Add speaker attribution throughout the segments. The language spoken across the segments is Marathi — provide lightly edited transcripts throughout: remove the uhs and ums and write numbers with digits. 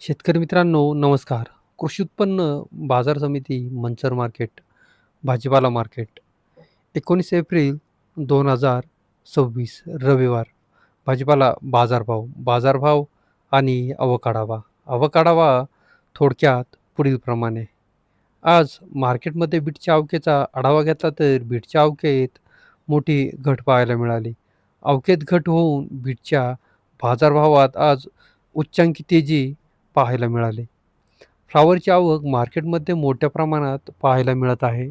Speaker 1: शेतकरी मित्रांनो नमस्कार. कृषी उत्पन्न बाजार समिती मंचर मार्केट, भाजीपाला मार्केट 19 एप्रिल 2026 रविवार. भाजीपाला बाजारभाव, बाजारभाव आणि आवक आढावा थोडक्यात पुढीलप्रमाणे. आज मार्केटमध्ये बीटच्या अवकेचा आढावा घेतला तर बीटच्या अवकेत मोठी घट पाहायला मिळाली. अवकेत घट होऊन बीटच्या बाजारभावात आज उच्चांकी तेजी पाहायला मिळाली. फ्लॉवरची आवक मार्केटमध्ये मोठ्या प्रमाणात पाहायला मिळत आहे.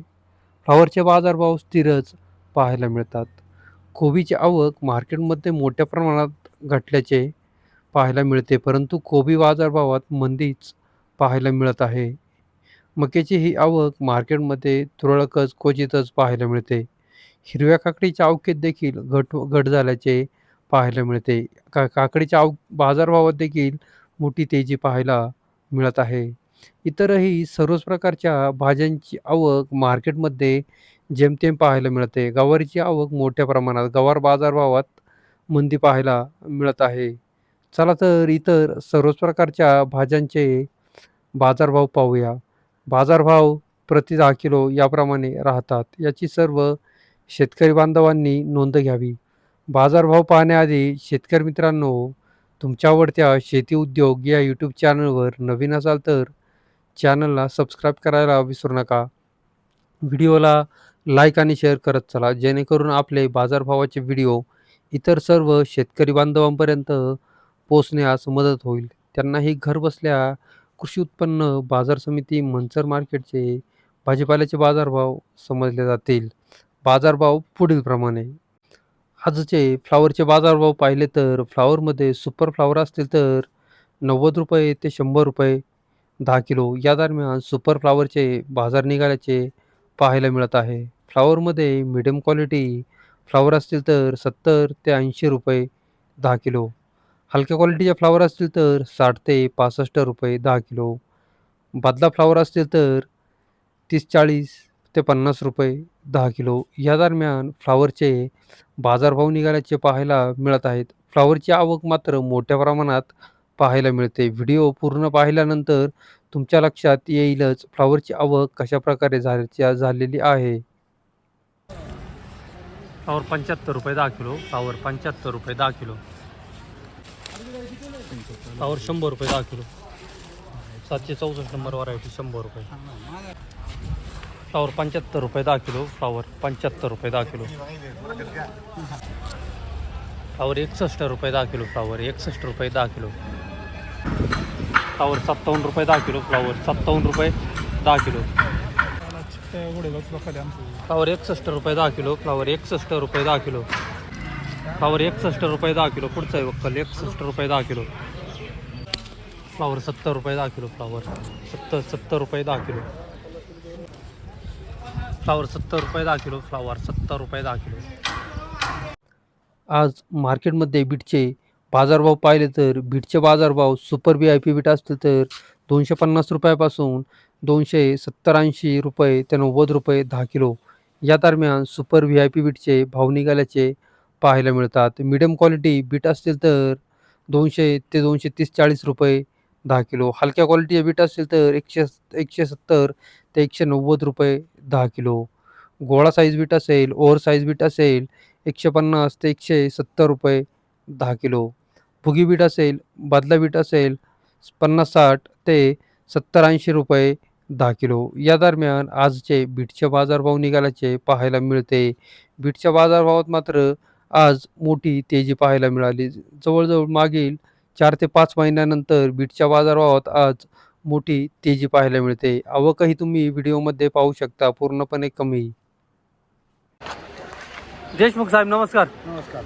Speaker 1: फ्लॉवरचे बाजारभाव स्थिरच पाहायला मिळतात. कोबीची आवक मार्केटमध्ये मोठ्या प्रमाणात घटल्याचे पाहायला मिळते, परंतु कोबी बाजारभावात मंदीच पाहायला मिळत आहे. मक्याची ही आवक मार्केटमध्ये तुरळकच क्वचितच पाहायला मिळते. हिरव्या काकडीच्या आवकेत देखील घट झाल्याचे पाहायला मिळते. काकडीच्या बाजारभावात देखील मोठी तेजी पाहायला मिळत आहे. इतरही सर्वच प्रकारच्या भाज्यांची आवक मार्केटमध्ये जेमतेम पाहायला मिळते. गवारीची आवक मोठ्या प्रमाणात गवार बाजारभावात मंदी पाहायला मिळत आहे. चला तर इतर सर्वच प्रकारच्या भाज्यांचे बाजारभाव पाहूया. बाजारभाव प्रति 10 किलो याप्रमाणे राहतात. याची सर्व शेतकरी बांधवांनी नोंद घ्यावी. बाजारभाव पाहण्याआधी शेतकरी मित्रांनो, तुमच्या आवडत्या शेती उद्योग या यूट्यूब चॅनलवर नवीन असाल तर चॅनलला सबस्क्राईब करायला विसरू नका. व्हिडिओला लाईक आणि शेअर करत चला, जेणेकरून आपले बाजारभावाचे व्हिडिओ इतर सर्व शेतकरी बांधवांपर्यंत पोहोचण्यास मदत होईल. त्यांनाही घरबसल्या कृषी उत्पन्न बाजार समिती मंचर मार्केटचे भाजीपाल्याचे बाजारभाव समजले जातील. बाजारभाव पुढीलप्रमाणे. आजचे फ्लॉवरचे बाजारभाव पाहिले तर फ्लॉवरमध्ये सुपर फ्लॉवर असतील तर ₹90 ते ₹100 10 किलो या दरम्यान सुपर फ्लॉवरचे बाजार निघाल्याचे पाहायला मिळत आहे. फ्लॉवरमध्ये मीडियम क्वालिटी फ्लॉवर असतील तर ₹70 ते ₹80 10 किलो. हलक्या क्वालिटीचे फ्लॉवर असतील तर ₹60 ते ₹65 10 किलो. बदला फ्लॉवर असतील तर 30-40 ते ₹50 10 किलो. या दरम्यान फ्लॉवरचे बाजारभाव निघाल्याचे पाहायला मिळत आहेत. फ्लॉवरची आवक मात्र मोठ्या प्रमाणात पाहायला मिळते. व्हिडिओ पूर्ण पाहिल्यानंतर तुमच्या लक्षात येईलच फ्लॉवरची आवक कशाप्रकारे झालेली आहे. Flower ₹75 10 kilo. Flower ₹75 10 kilo. Flower ₹100 10 kilo. 764 number variety ₹100. Flower ₹75 10 kilo. Flower ₹75 10 kilo. Flower ₹61 10 kilo. Flower ₹61 10 kilo. Flower ₹57 10 kilo. Flower ₹57 10 kilo. Flower ₹61 10 kilo. Flower ₹61 10 kilo. Flower ₹61 10 kilo. पुढचा आहे वक्कल ₹61 10 kilo. Flower ₹70 10 kilo. Flower ₹70 10 kilo. Flower ₹70 10 kilo. Flower ₹70 10 kilo. आज मार्केटमध्ये बीटचे बाजारभाव पाहिले तर बीटचे बाजारभाव सुपर VIP बीट असतील तर ₹250 पासून ₹270-80 ते ₹90 10 किलो या दरम्यान सुपर VIP बीटचे भाव निघाल्याचे पाहायला मिळतात. मीडियम क्वालिटी बीट असतील तर 200 ते ₹230-40 10 किलो. हलक्या क्वालिटीचे बीट असतील तर 170 ते ₹190 10 किलो. गोळा साईज बीट असेल, ओव्हर साईज बीट असेल 150 ते ₹170 10 किलो. भुगी बीट असेल, बदला बीट असेल 50-60 ते ₹70-80 10 किलो. या दरम्यान आजचे बीटचे बाजारभाव निघाल्याचे पाहायला मिळते. बीटच्या बाजारभावात मात्र आज मोठी तेजी पाहायला मिळाली. जवळजवळ मागील 4 ते 5 महिन्यानंतर बीटच्या बाजारभावात आज मोठी तेजी पाहायला मिळते. आवकही तुम्ही व्हिडिओमध्ये पाहू शकता, पूर्णपणे कमी. देशमुख साहेब नमस्कार.
Speaker 2: नमस्कार.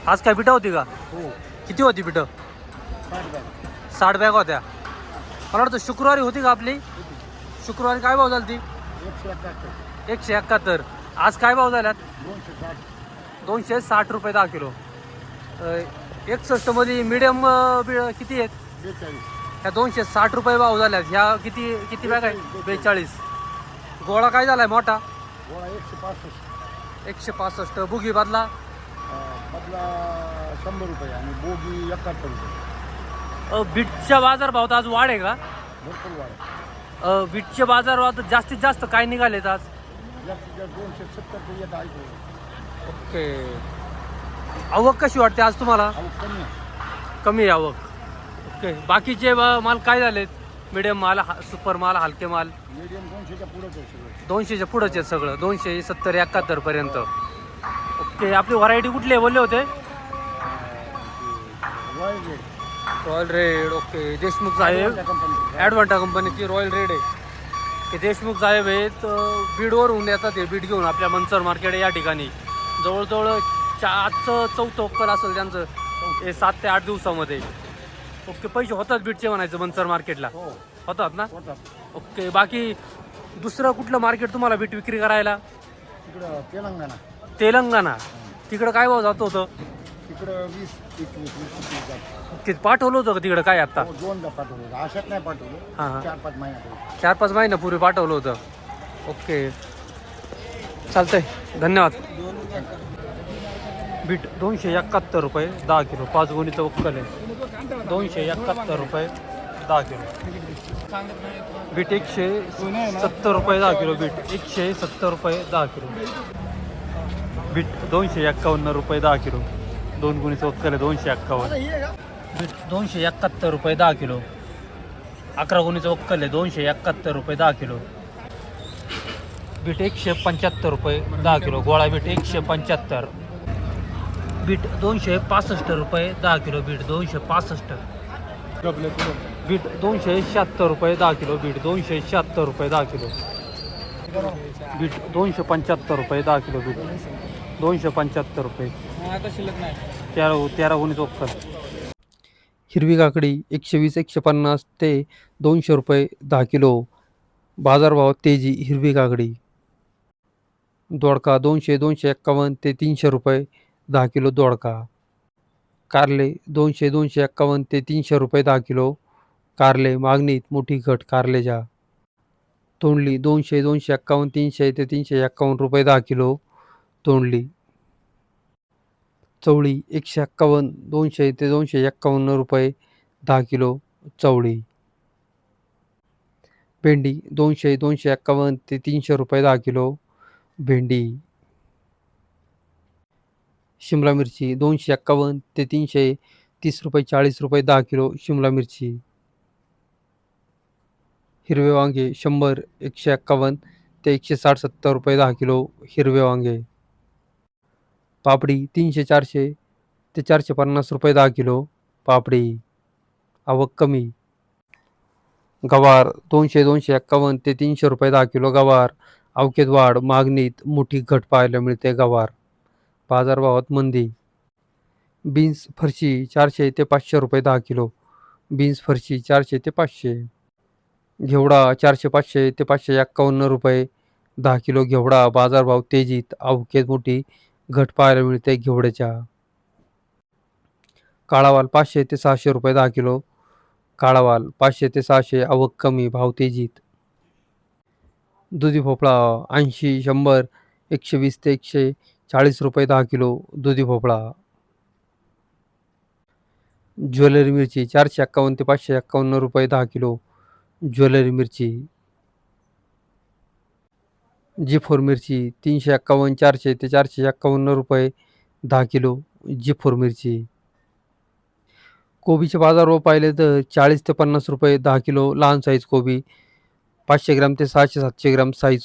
Speaker 1: आज काय बिटं होती का?
Speaker 2: हो.
Speaker 1: किती होती बिटं? 60 बॅग होत्या. मला वाटतं शुक्रवारी होती का आपली? शुक्रवारी काय भाव झाली ती?
Speaker 2: 171.
Speaker 1: 171. आज काय भाव झाल्यात?
Speaker 2: 260.
Speaker 1: ₹260 10 किलो. 61 मध्ये मीडियम किती आहेत?
Speaker 2: 42.
Speaker 1: ह्या ₹260 भाव झाल्यात. ह्या किती किती बॅग आहे? 42. गोळा काय झालाय मोठा?
Speaker 2: गोळा 165.
Speaker 1: 165. बुगी बदला
Speaker 2: बदला ₹100 आणि बोगी ₹71.
Speaker 1: बीटच्या बाजारभावात आज वाढ आहे का?
Speaker 2: भरपूर वाढ आहे.
Speaker 1: बीटचे बाजारभावात जास्तीत जास्त काय निघालेत आज?
Speaker 2: जास्तीत जास्त 270 ते येत ऐकू.
Speaker 1: ओके. आवक कशी वाटते आज तुम्हाला?
Speaker 2: अहो कमी आहे.
Speaker 1: कमी आहे आवक. ओके. बाकीचे माल काय झालेत? मिडियम माल, सुपर माल, हलके माल?
Speaker 2: मीडियम 200च्या पुढंच आहे सगळं.
Speaker 1: 200च्या पुढंच आहे सगळं. 270, 71 पर्यंत. ओके. आपली व्हरायटी कुठली बोलले होते?
Speaker 2: Royal red
Speaker 1: royal red. Okay. Deshmukh साहेब,
Speaker 2: कंपनी.
Speaker 1: ॲडवांटा कंपनीची रॉयल रेड आहे. की देशमुख साहेब आहेत, बीडवरून येतात. हे बीड घेऊन आपल्या मनसर मार्केट या ठिकाणी जवळजवळ आजचं 4थं वक्कल असेल त्यांचं हे 7 ते 8 दिवसामध्ये. ओके. पैसे होतात बीडचे म्हणायचं मनसर मार्केटला?
Speaker 2: हो
Speaker 1: होतात ना?
Speaker 2: होतात.
Speaker 1: ओके. बाकी दुसरं कुठलं मार्केट तुम्हाला बीट विक्री करायला?
Speaker 2: तिकडं तेलंगणा.
Speaker 1: तेलंगणा. तिकडं काय भाव जात होतं?
Speaker 2: तिकडं 20, 21, 20 जातं.
Speaker 1: ते पाठवलं होतं का तिकडं काय आत्ता?
Speaker 2: हो, दोनदा पाठवलं. अशात नाही पाठवलं.
Speaker 1: हां हां.
Speaker 2: 4-5 महिन्यापूर्वी.
Speaker 1: 4-5 महिन्यापूर्वी पाठवलं होतं. ओके. चालतंय. धन्यवाद. बीट 271 रुपये 10 किलो. 5 गुणीचं वक्कल आहे. 271 रुपये 10 किलो. बीट 170 रुपये 10 किलो. बीट 170 रुपये 10 किलो. बीट 251 रुपये 10 किलो. 2 गुणीचं वक्कल आहे. 251. बीट 271 रुपये 10 किलो. 11 गुणीचं वक्कल आहे. 271 रुपये 10 किलो. बीट 175 रुपये 10 किलो. गोळा बीट 175. बीट 265 रुपये 10 किलो. बीट 265. बीट 276 रुपये 10 किलो. बीट 276 रुपये 10 किलो. बीट 275 रुपये 10 किलो. बीट 275 रुपये. 13 गुणीचं वक्कल. हिरवी काकडी 120, 150 ते 200 रुपये 10 किलो. बाजारभाव तेजी हिरवी काकडी. दोडका 200, 251 ते 300 रुपये 10 किलो दोडका. कारले 200, 251 ते 300 रुपये 10 किलो. कारले मागणीत मोठी घट कारलेच्या. तोंडली 200, 251, 300 ते 351 रुपये 10 किलो तोंडली. चवळी 151, 200 ते 251 रुपये 10 किलो चवळी. भेंडी 200, 251 ते 300 रुपये 10 किलो भेंडी. शिमला मिरची 251 ते 330 रुपये 40 रुपये 10 किलो शिमला मिरची. हिरवे वांगे 100, 151 ते 160-70 रुपये 10 किलो हिरवे वांगे. पापडी 300, 400 ते 450 रुपये 10 किलो पापडी. आवक कमी. गवार 200, 251 ते 300 रुपये 10 किलो गवार. अवकेत वाढ, मागणीत मोठी घट पाहायला मिळते गवार. बाजारभावात मंदी. बीन्स फरशी 400 ते 500 रुपये 10 किलो. बीन्स फरशी 400 ते 500. घेवडा 400, 500 ते 551 रुपये 10 किलो घेवडा. बाजारभाव तेजीत. अवकेत मोठी घट पाहायला मिळते घेवड्याच्या. काळावाल 500 ते 600 रुपये 10 किलो. काळावाल 500 ते 600. आवक कमी, भाव तेजीत. दुधी भोपळा 80, 100, 120 ते 140 रुपये 10 किलो दुधी भोपळा. ज्वेलरी मिरची 451 ते 551 रुपये 10 किलो ज्वेलरी मिरची. जी4 मिरची 351, 400 ते 451 रुपये 10 किलो जी4 मिरची. कोबीचे बाजारभाव पाहिले तर 40 ते 50 रुपये 10 किलो लहान साईज कोबी. 500 ग्राम ते 600-700 ग्राम साईज.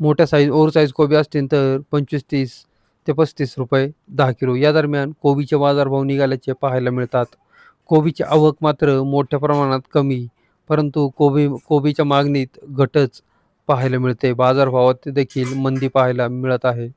Speaker 1: मोठ्या साईज ओव्हर साईज कोबी असतील तर 25-30 ते 35 रुपये 10 किलो. या दरम्यान कोबीचे बाजारभाव निघाल्याचे पाहायला मिळतात. कोबीची आवक मात्र मोठ्या प्रमाणात कमी, परंतु कोबीच्या मागणीत घटच पाहायला मिळते. बाजारभावात देखील मंदी पाहायला मिळत आहे.